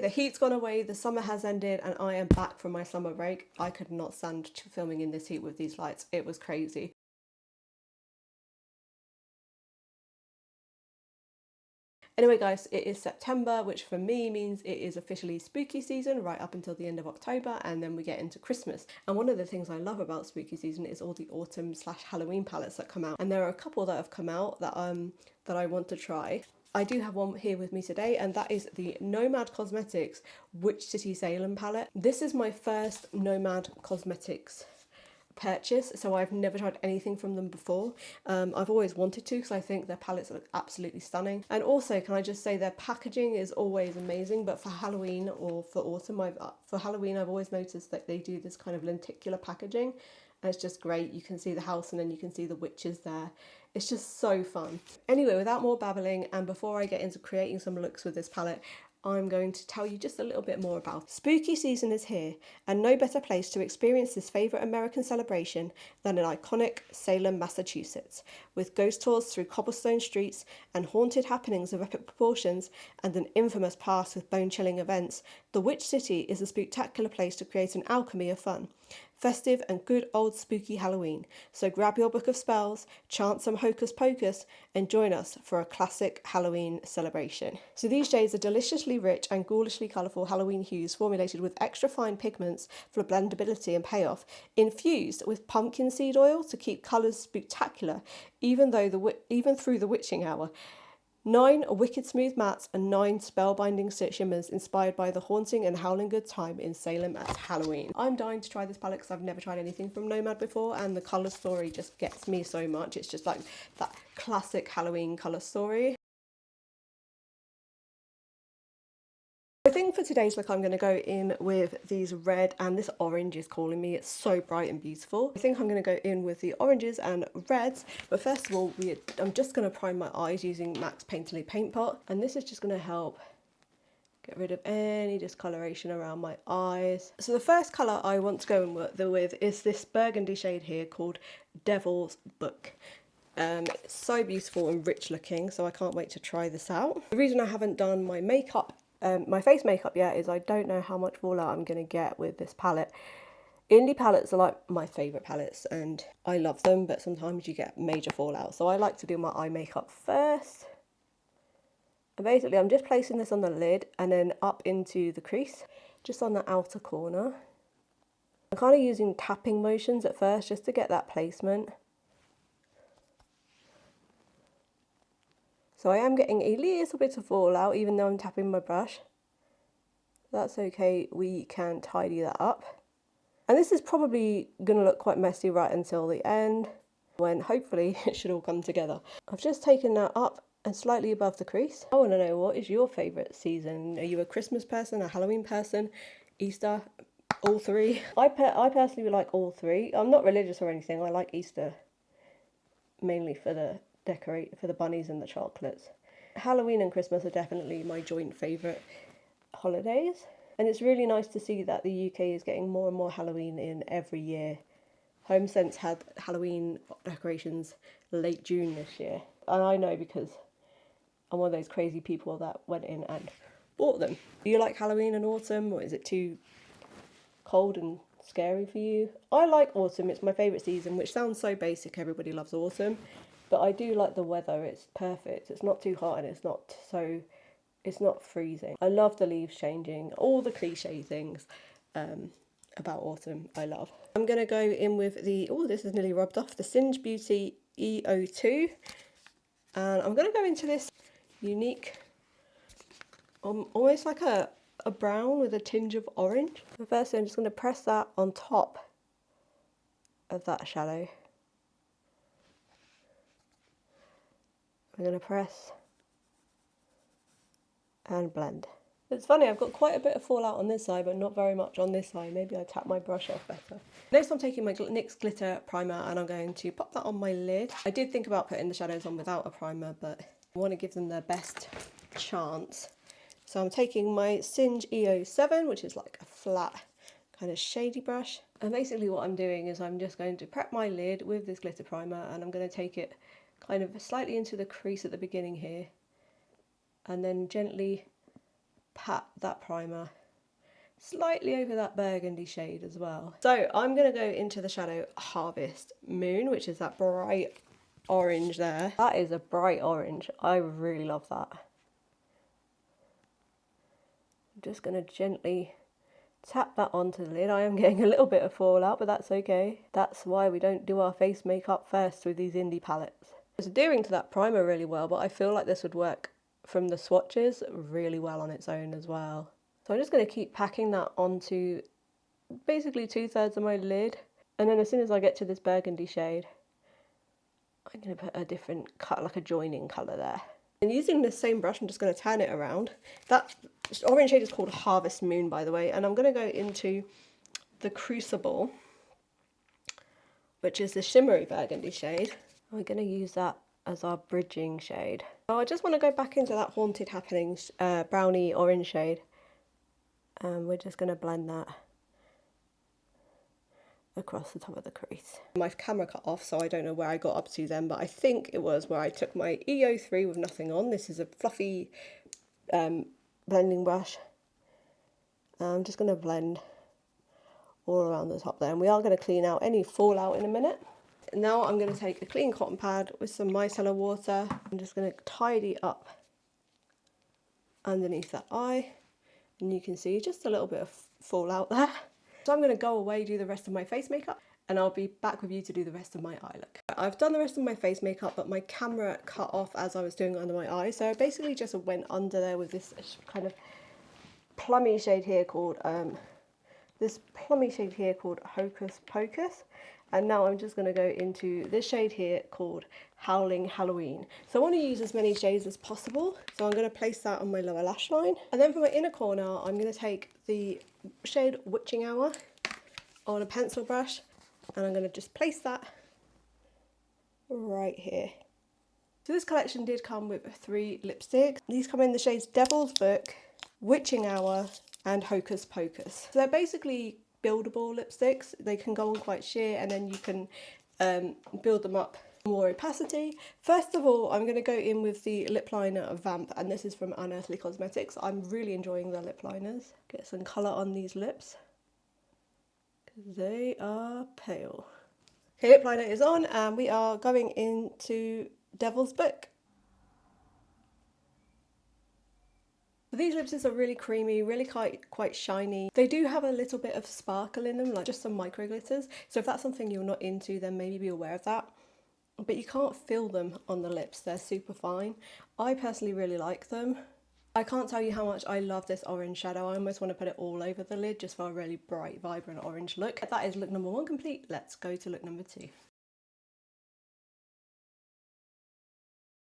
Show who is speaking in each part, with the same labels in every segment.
Speaker 1: The heat's gone away, the summer has ended, and I am back from my summer break. I could not stand filming in this heat with these lights. It was crazy. Anyway guys, it is September, which for me means it is officially spooky season right up until the end of October, and then we get into Christmas. And one of the things I love about spooky season is all the autumn/Halloween palettes that come out. And there are a couple that have come out that I want to try. I do have one here with me today, and that is the Nomad Cosmetics Witch City Salem palette. This is my first Nomad Cosmetics purchase, so I've never tried anything from them before. I've always wanted to because I think their palettes look absolutely stunning. And also, can I just say, their packaging is always amazing, but for Halloween or for autumn, I've always noticed that they do this kind of lenticular packaging, and it's just great. You can see the house and then you can see the witches there. It's just so fun. Anyway, without more babbling, and before I get into creating some looks with this palette, I'm going to tell you just a little bit more about. Spooky season is here, and no better place to experience this favourite American celebration than an iconic Salem, Massachusetts. With ghost tours through cobblestone streets and haunted happenings of epic proportions and an infamous past with bone-chilling events, the Witch City is a spectacular place to create an alchemy of fun. Festive and good old spooky Halloween. So grab your book of spells, chant some Hocus Pocus, and join us for a classic Halloween celebration. So these shades are deliciously rich and ghoulishly colourful Halloween hues formulated with extra fine pigments for blendability and payoff, infused with pumpkin seed oil to keep colours spectacular even through the witching hour. 9 wicked smooth mattes and 9 spellbinding shimmers inspired by the haunting and howling good time in Salem at Halloween. I'm dying to try this palette because I've never tried anything from Nomad before, and the colour story just gets me so much. It's just like that classic Halloween colour story. I think for today's look I'm going to go in with these red, and this orange is calling me. It's so bright and beautiful. I think I'm going to go in with the oranges and reds, but first of all I'm just going to prime my eyes using MAC's Painterly Paint Pot, and this is just going to help get rid of any discoloration around my eyes. So the first colour I want to go in with is this burgundy shade here called Devil's Book. It's so beautiful and rich looking, so I can't wait to try this out. The reason I haven't done my makeup, my face makeup yet, is I don't know how much fallout I'm going to get with this palette. Indie palettes are like my favourite palettes and I love them, but sometimes you get major fallout. So I like to do my eye makeup first. And basically I'm just placing this on the lid and then up into the crease, just on the outer corner. I'm kind of using tapping motions at first just to get that placement. So I am getting a little bit of fallout even though I'm tapping my brush. That's okay, we can tidy that up. And this is probably going to look quite messy right until the end, when hopefully it should all come together. I've just taken that up and slightly above the crease. I want to know, what is your favourite season? Are you a Christmas person, a Halloween person, Easter, all three? I personally like all three. I'm not religious or anything, I like Easter mainly for the bunnies and the chocolates. Halloween and Christmas are definitely my joint favourite holidays, and it's really nice to see that the UK is getting more and more Halloween in every year. HomeSense had Halloween decorations late June this year, and I know because I'm one of those crazy people that went in and bought them. Do you like Halloween and autumn, or is it too cold and scary for you? I like autumn, it's my favourite season, which sounds so basic, everybody loves autumn. But I do like the weather, it's perfect. It's not too hot and it's not freezing. I love the leaves changing, all the cliche things about autumn I love. I'm going to go in with the, oh this is nearly rubbed off, the Singe Beauty EO2. And I'm going to go into this unique, almost like a brown with a tinge of orange. So firstly I'm just going to press that on top of that shadow. I'm going to press and blend. It's funny, I've got quite a bit of fallout on this side, but not very much on this side. Maybe I tap my brush off better. Next I'm taking my NYX Glitter Primer and I'm going to pop that on my lid. I did think about putting the shadows on without a primer, but I want to give them their best chance. So I'm taking my Singe EO7, which is like a flat kind of shady brush. And basically what I'm doing is I'm just going to prep my lid with this glitter primer, and I'm going to take it kind of slightly into the crease at the beginning here, and then gently pat that primer slightly over that burgundy shade as well. So I'm going to go into the shadow Harvest Moon, which is that bright orange there. That is a bright orange. I really love that. I'm just going to gently tap that onto the lid. I am getting a little bit of fallout, but that's okay. That's why we don't do our face makeup first with these indie palettes. It's adhering to that primer really well, but I feel like this would work from the swatches really well on its own as well. So I'm just going to keep packing that onto basically 2/3 of my lid. And then as soon as I get to this burgundy shade, I'm going to put a different cut, like a joining colour there. And using the same brush, I'm just going to turn it around. That orange shade is called Harvest Moon, by the way. And I'm going to go into the Crucible, which is the shimmery burgundy shade. We're going to use that as our bridging shade. So I just want to go back into that Haunted Happenings brownie orange shade. And we're just going to blend that across the top of the crease. My camera cut off, so I don't know where I got up to then, but I think it was where I took my EO3 with nothing on. This is a fluffy blending brush. I'm just going to blend all around the top there, and we are going to clean out any fallout in a minute. Now I'm going to take a clean cotton pad with some micellar water. I'm just going to tidy up underneath that eye. And you can see just a little bit of fallout there. So I'm going to go away, do the rest of my face makeup, and I'll be back with you to do the rest of my eye look. I've done the rest of my face makeup, but my camera cut off as I was doing it under my eye. So I basically just went under there with this kind of plummy shade here called Hocus Pocus. And now I'm just going to go into this shade here called Howling Halloween. So I want to use as many shades as possible. So I'm going to place that on my lower lash line. And then for my inner corner, I'm going to take the shade Witching Hour on a pencil brush. And I'm going to just place that right here. So this collection did come with 3 lipsticks. These come in the shades Devil's Book, Witching Hour, and Hocus Pocus. So they're basically buildable lipsticks. They can go on quite sheer, and then you can build them up more opacity. First of all, I'm going to go in with the lip liner Vamp, and this is from Unearthly Cosmetics. I'm really enjoying the lip liners. Get some colour on these lips because they are pale. Okay, lip liner is on, and we are going into Devil's Book. These lipsticks are really creamy, really quite shiny. They do have a little bit of sparkle in them, like just some micro glitters. So if that's something you're not into, then maybe be aware of that. But you can't feel them on the lips, they're super fine. I personally really like them. I can't tell you how much I love this orange shadow. I almost want to put it all over the lid just for a really bright, vibrant orange look. That is look number 1 complete. Let's go to look number 2.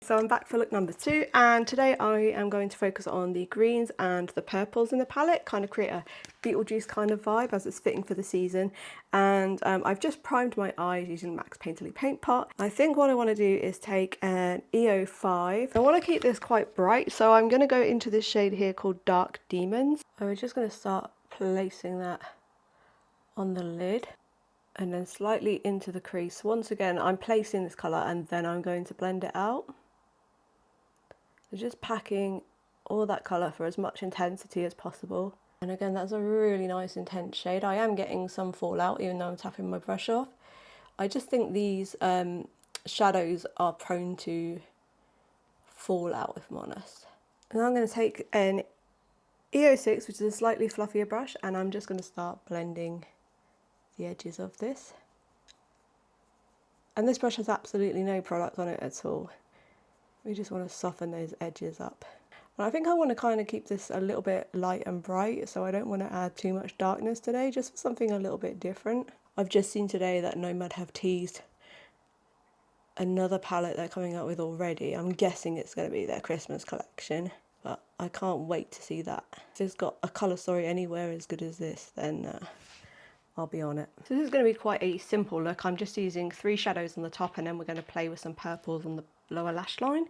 Speaker 1: So I'm back for look number 2, and today I am going to focus on the greens and the purples in the palette, kind of create a Beetlejuice kind of vibe as it's fitting for the season. And I've just primed my eyes using MAC's Painterly Paint Pot. I think what I want to do is take an EO5. I want to keep this quite bright, so I'm going to go into this shade here called Dark Demons. And we're just going to start placing that on the lid and then slightly into the crease. Once again, I'm placing this colour and then I'm going to blend it out. So just packing all that colour for as much intensity as possible. And again, that's a really nice intense shade. I am getting some fallout even though I'm tapping my brush off. I just think these shadows are prone to fallout, if I'm honest. And I'm going to take an EO6, which is a slightly fluffier brush, and I'm just going to start blending the edges of this. And this brush has absolutely no product on it at all. We just want to soften those edges up. And I think I want to kind of keep this a little bit light and bright, so I don't want to add too much darkness today, just for something a little bit different. I've just seen today that Nomad have teased another palette they're coming out with already. I'm guessing it's going to be their Christmas collection, but I can't wait to see that. If it's got a colour story anywhere as good as this, then I'll be on it. So this is going to be quite a simple look. I'm just using 3 shadows on the top, and then we're going to play with some purples on the lower lash line.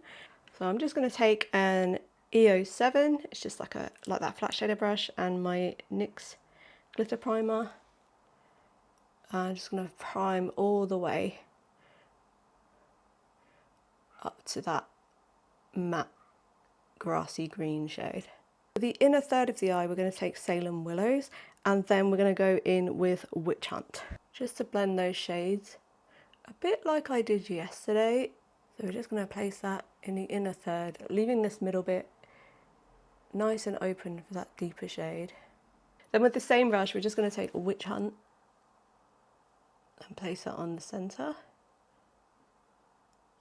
Speaker 1: So I'm just going to take an EO7, it's just like that flat shader brush, and my NYX glitter primer. I'm just going to prime all the way up to that matte grassy green shade. For the inner third of the eye, we're going to take Salem Willows, and then we're going to go in with Witch Hunt, just to blend those shades, a bit like I did yesterday. So we're just going to place that in the inner third, leaving this middle bit nice and open for that deeper shade. Then with the same brush, we're just going to take Witch Hunt and place it on the centre.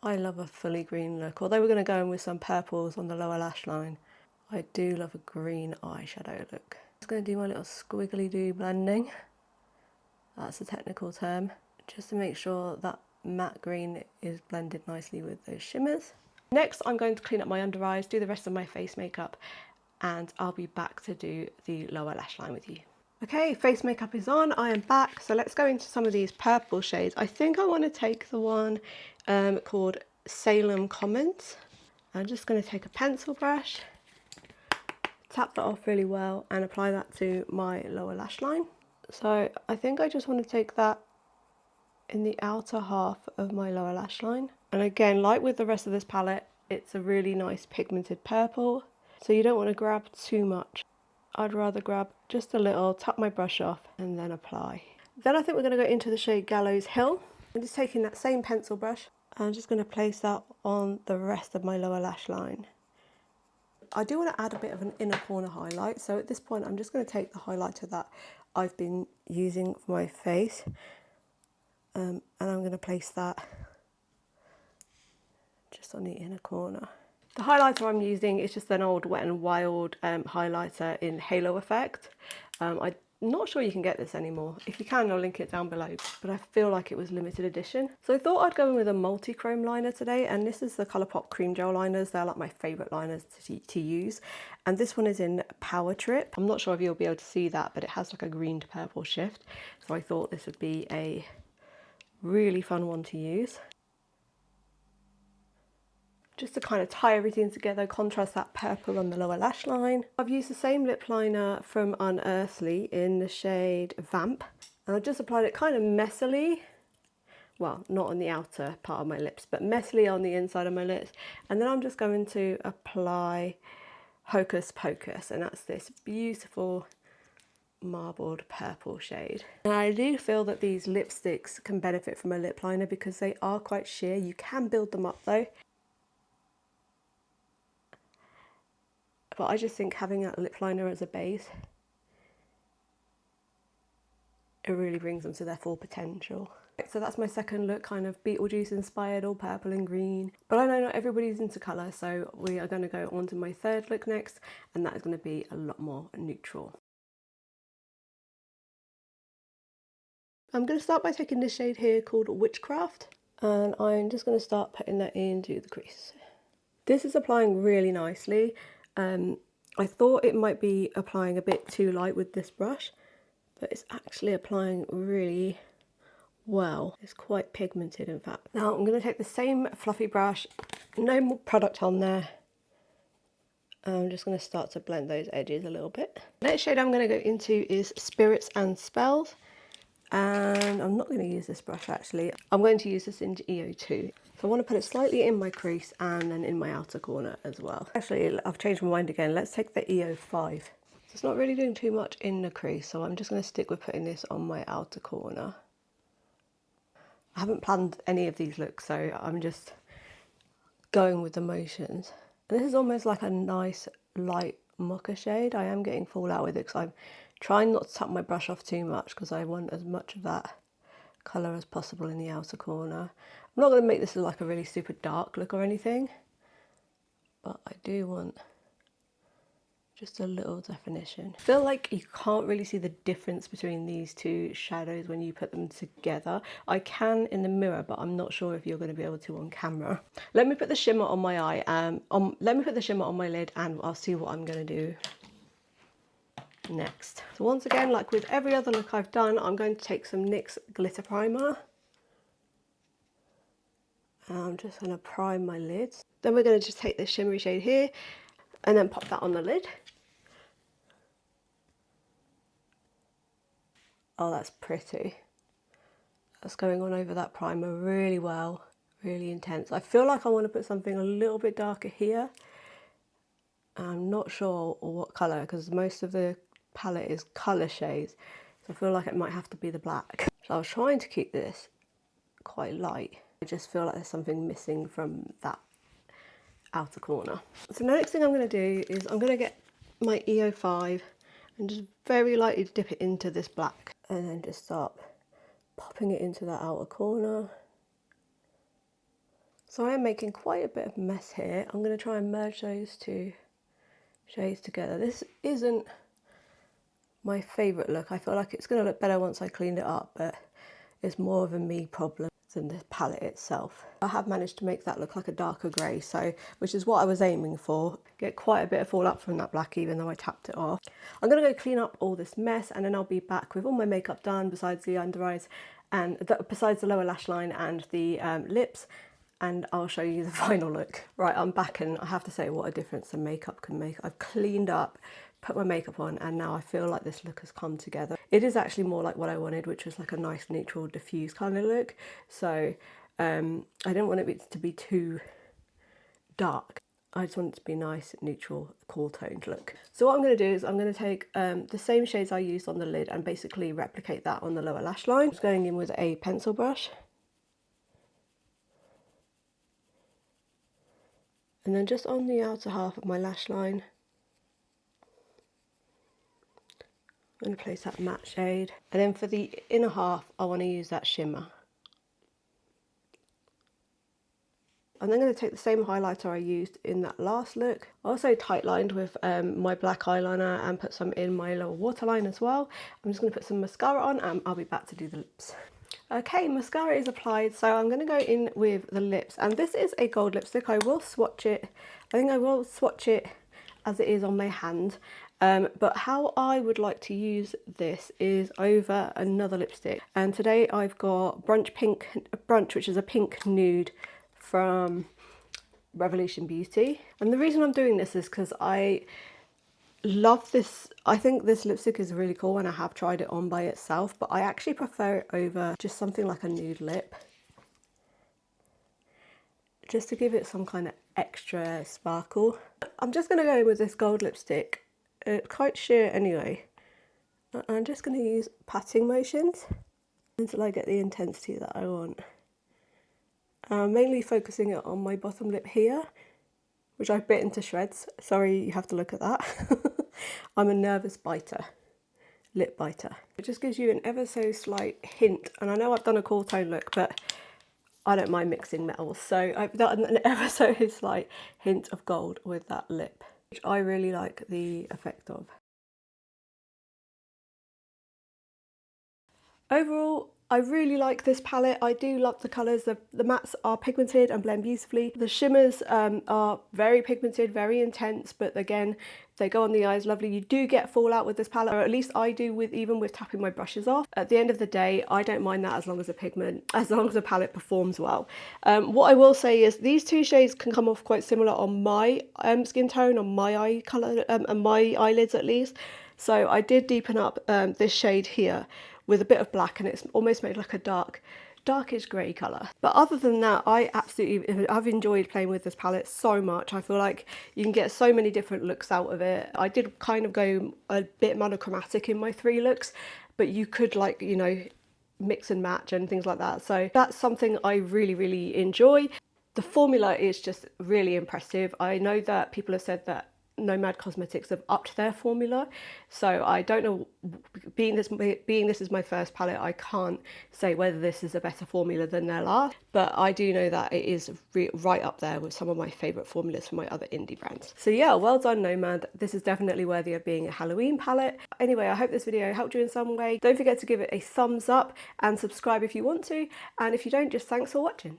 Speaker 1: I love a fully green look, although we're going to go in with some purples on the lower lash line. I do love a green eyeshadow look. I'm just going to do my little squiggly do blending. That's a technical term. Just to make sure that matte green is blended nicely with those shimmers. Next, I'm going to clean up my under eyes, do the rest of my face makeup, and I'll be back to do the lower lash line with you. Okay, face makeup is on, I am back. So let's go into some of these purple shades. I think I want to take the one called Salem Comments. I'm just going to take a pencil brush, tap that off really well and apply that to my lower lash line. So I think I just want to take that in the outer half of my lower lash line. And again, like with the rest of this palette, it's a really nice pigmented purple. So you don't want to grab too much. I'd rather grab just a little, tap my brush off and then apply. Then I think we're going to go into the shade Gallows Hill. I'm just taking that same pencil brush. I'm just going to place that on the rest of my lower lash line. I do want to add a bit of an inner corner highlight. So at this point, I'm just going to take the highlighter that I've been using for my face. And I'm going to place that just on the inner corner. The highlighter I'm using is just an old Wet n Wild highlighter in Halo Effect. I'm not sure you can get this anymore. If you can, I'll link it down below, but I feel like it was limited edition. So I thought I'd go in with a multi-chrome liner today, and this is the Colourpop Cream Gel liners. They're like my favourite liners to use. And this one is in Power Trip. I'm not sure if you'll be able to see that, but it has like a green to purple shift. So I thought this would be a really fun one to use. Just to kind of tie everything together, contrast that purple on the lower lash line. I've used the same lip liner from Unearthly in the shade Vamp. And I've just applied it kind of messily. Well, not on the outer part of my lips, but messily on the inside of my lips. And then I'm just going to apply Hocus Pocus. And that's this beautiful marbled purple shade. And I do feel that these lipsticks can benefit from a lip liner because they are quite sheer. You can build them up though. But I just think having that lip liner as a base, it really brings them to their full potential. So that's my second look, kind of Beetlejuice inspired, all purple and green. But I know not everybody's into colour, so we are going to go on to my third look next, and that is going to be a lot more neutral. I'm going to start by taking this shade here called Witchcraft, and I'm just going to start putting that into the crease. This is applying really nicely. I thought it might be applying a bit too light with this brush, but it's actually applying really well. It's quite pigmented in fact. Now I'm going to take the same fluffy brush, no more product on there. I'm just going to start to blend those edges a little bit. Next shade I'm going to go into is Spirits and Spells. And I'm not going to use this brush actually. I'm going to use this in EO2. So I want to put it slightly in my crease and then in my outer corner as well. Actually, I've changed my mind again. Let's take the EO5. So it's not really doing too much in the crease, so I'm just going to stick with putting this on my outer corner. I haven't planned any of these looks, so I'm just going with the motions. And this is almost like a nice light mocha shade. I am getting fallout with it because I'm trying not to tap my brush off too much because I want as much of that colour as possible in the outer corner. I'm not going to make this like a really super dark look or anything, but I do want just a little definition. I feel like you can't really see the difference between these two shadows when you put them together. I can in the mirror, but I'm not sure if you're going to be able to on camera. Let me put the shimmer on my eye, let me put the shimmer on my lid, and I'll see what I'm going to do next. So once again, like with every other look I've done, I'm going to take some NYX glitter primer. And I'm just going to prime my lids. Then we're going to just take this shimmery shade here and then pop that on the lid. Oh, that's pretty. That's going on over that primer really well, really intense. I feel like I want to put something a little bit darker here. I'm not sure what colour, because most of the palette is colour shades, so I feel like it might have to be the black. So I was trying to keep this quite light. I just feel like there's something missing from that outer corner. So the next thing I'm going to do is I'm going to get my EO5 and just very lightly dip it into this black, and then just start popping it into that outer corner. So I am making quite a bit of mess here. I'm going to try and merge those two shades together. This isn't my favourite look. I feel like it's going to look better once I clean it up, but it's more of a me problem than the palette itself. I have managed to make that look like a darker grey, so which is what I was aiming for. Get quite a bit of fallout from that black, even though I tapped it off. I'm going to go clean up all this mess, and then I'll be back with all my makeup done besides the under eyes and besides the lower lash line and the lips, and I'll show you the final look. Right, I'm back, and I have to say what a difference the makeup can make. I've cleaned up, put my makeup on, and now I feel like this look has come together. It is actually more like what I wanted, which was like a nice neutral diffuse kind of look. So I didn't want it to be too dark. I just want it to be nice, neutral, cool toned look. So what I'm going to do is I'm going to take the same shades I used on the lid and basically replicate that on the lower lash line. Just going in with a pencil brush. And then just on the outer half of my lash line, I'm going to place that matte shade. And then for the inner half, I want to use that shimmer. I'm then going to take the same highlighter I used in that last look. I also tight lined with my black eyeliner and put some in my lower waterline as well. I'm just going to put some mascara on, and I'll be back to do the lips. Okay, mascara is applied, so I'm going to go in with the lips, and this is a gold lipstick. I will swatch it. I think I will swatch it as it is on my hand, but how I would like to use this is over another lipstick. And today I've got Brunch, which is a pink nude from Revolution Beauty. And the reason I'm doing this is because I love this. I think this lipstick is really cool, and I have tried it on by itself, but I actually prefer it over just something like a nude lip, just to give it some kind of extra sparkle. I'm just going to go in with this gold lipstick. It's quite sheer anyway. I'm just going to use patting motions until I get the intensity that I want. I'm mainly focusing it on my bottom lip here, which I've bit into shreds. Sorry, you have to look at that. I'm a nervous biter, lip biter. It just gives you an ever so slight hint, and I know I've done a cool tone look, but I don't mind mixing metals, so I've done an ever so slight hint of gold with that lip, which I really like the effect of. Overall, I really like this palette. I do love the colours. The mattes are pigmented and blend beautifully. The shimmers are very pigmented, very intense, but again, they go on the eyes lovely. You do get fallout with this palette, or at least I do even with tapping my brushes off. At the end of the day, I don't mind that as long as the palette performs well. What I will say is these two shades can come off quite similar on my skin tone, on my eye colour, and my eyelids at least. So I did deepen up this shade here with a bit of black, and it's almost made like a darkish grey colour. But other than that, I've enjoyed playing with this palette so much. I feel like you can get so many different looks out of it. I did kind of go a bit monochromatic in my 3 looks, but you could, like, you know, mix and match and things like that. So that's something I really, really enjoy. The formula is just really impressive. I know that people have said that Nomad Cosmetics have upped their formula, so I don't know, being this is my first palette, I can't say whether this is a better formula than their last, but I do know that it is right up there with some of my favourite formulas from my other indie brands. So yeah, well done Nomad. This is definitely worthy of being a Halloween palette. Anyway, I hope this video helped you in some way. Don't forget to give it a thumbs up and subscribe if you want to, and if you don't, just thanks for watching.